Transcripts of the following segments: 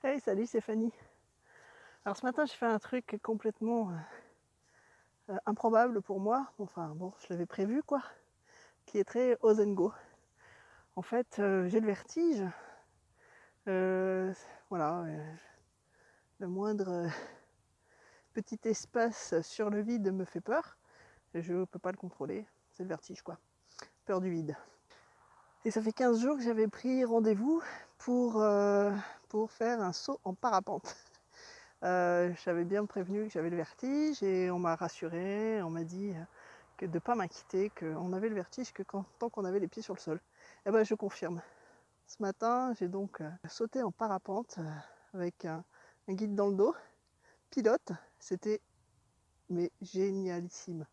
Hey, salut, c'est Fanny. Alors ce matin, j'ai fait un truc complètement improbable pour moi. Enfin bon, je l'avais prévu quoi, qui est très Ose and Go. En fait, j'ai le vertige. Euh, voilà, le moindre petit espace sur le vide me fait peur. Je ne peux pas le contrôler. C'est le vertige quoi. Peur du vide. Et ça fait 15 jours que j'avais pris rendez-vous pour faire un saut en parapente. J'avais bien prévenu que j'avais le vertige et on m'a rassuré, on m'a dit que de ne pas m'inquiéter, qu'on avait le vertige que tant qu'on avait les pieds sur le sol. Et ben je confirme. Ce matin, j'ai donc sauté en parapente avec un guide dans le dos, pilote. C'était mais génialissime.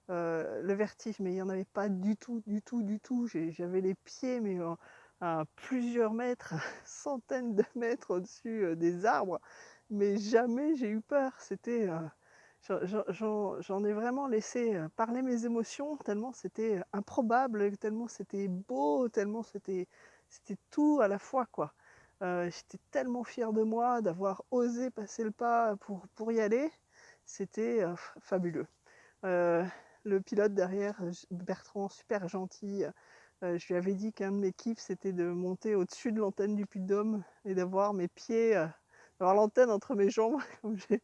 Le vertige, mais il n'y en avait pas du tout, du tout, du tout. J'avais les pieds mais à plusieurs mètres, centaines de mètres au-dessus des arbres. Mais jamais j'ai eu peur. C'était, j'en ai vraiment laissé parler mes émotions, tellement c'était improbable, tellement c'était beau, tellement c'était tout à la fois, quoi. J'étais tellement fière de moi d'avoir osé passer le pas pour y aller. C'était fabuleux. Le pilote derrière, Bertrand, super gentil. Je lui avais dit qu'un de mes kiffs, c'était de monter au-dessus de l'antenne du Puy-de-Dôme et d'avoir mes pieds, d'avoir l'antenne entre mes jambes, comme j'ai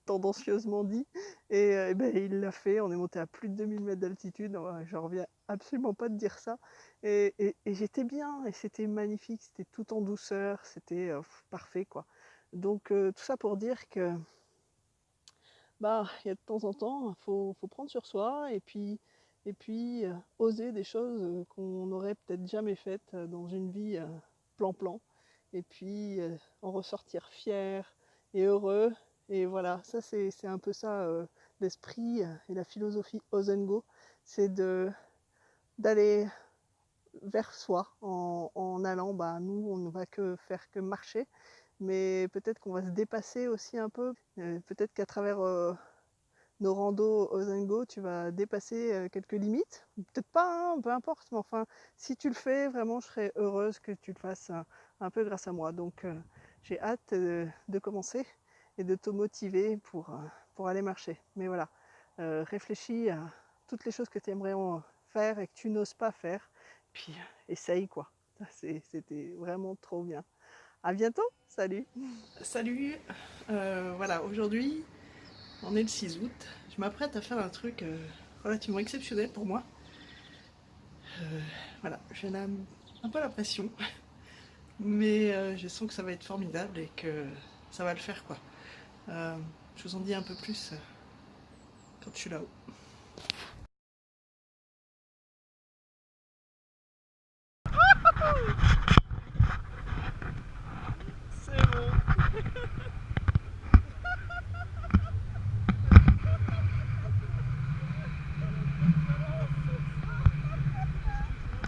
tendancieusement dit. Et ben, il l'a fait, on est monté à plus de 2000 mètres d'altitude, je reviens absolument pas de dire ça. Et j'étais bien, et c'était magnifique, c'était tout en douceur, c'était parfait, quoi. Donc tout ça pour dire que bah, il y a de temps en temps, faut prendre sur soi et puis oser des choses qu'on n'aurait peut-être jamais faites dans une vie plan-plan. Et puis en ressortir fier et heureux. Et voilà, ça c'est un peu ça l'esprit et la philosophie Ozengo, c'est d'aller vers soi en allant, bah, nous on ne va que faire que marcher, mais peut-être qu'on va se dépasser aussi un peu, peut-être qu'à travers nos randos Ozengo, tu vas dépasser quelques limites. Peut-être pas, hein, peu importe, mais enfin, si tu le fais, vraiment, je serais heureuse que tu le fasses un peu grâce à moi. Donc, j'ai hâte de commencer et de te motiver pour aller marcher. Mais voilà, réfléchis à toutes les choses que tu aimerais faire et que tu n'oses pas faire, puis essaye quoi. C'était vraiment trop bien. À bientôt, salut. Salut, voilà, aujourd'hui, on est le 6 août. Je m'apprête à faire un truc relativement exceptionnel pour moi. Voilà, j'ai un peu la pression, mais je sens que ça va être formidable et que ça va le faire, quoi. Je vous en dis un peu plus quand je suis là-haut. C'est bon.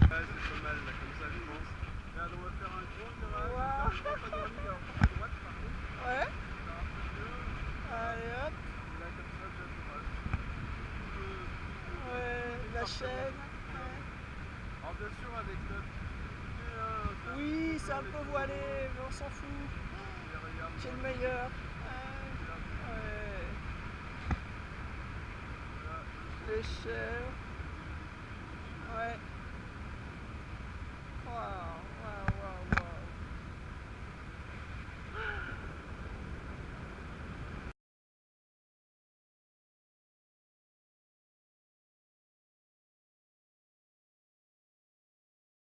C'est pas mal, là, comme ça, je pense. Regarde, on va faire un gros virage. Wow. Pas dans l'île, à droite, par contre. Ouais. Faire un peu mieux. Allez hop. Et là, comme ça, déjà, je rage. Ouais, la chaîne. Ouais. Alors, bien sûr, avec notre Oui, c'est un peu voilé, mais on s'en fout. J'ai le meilleur. Ouais. Les chèvres. Ouais.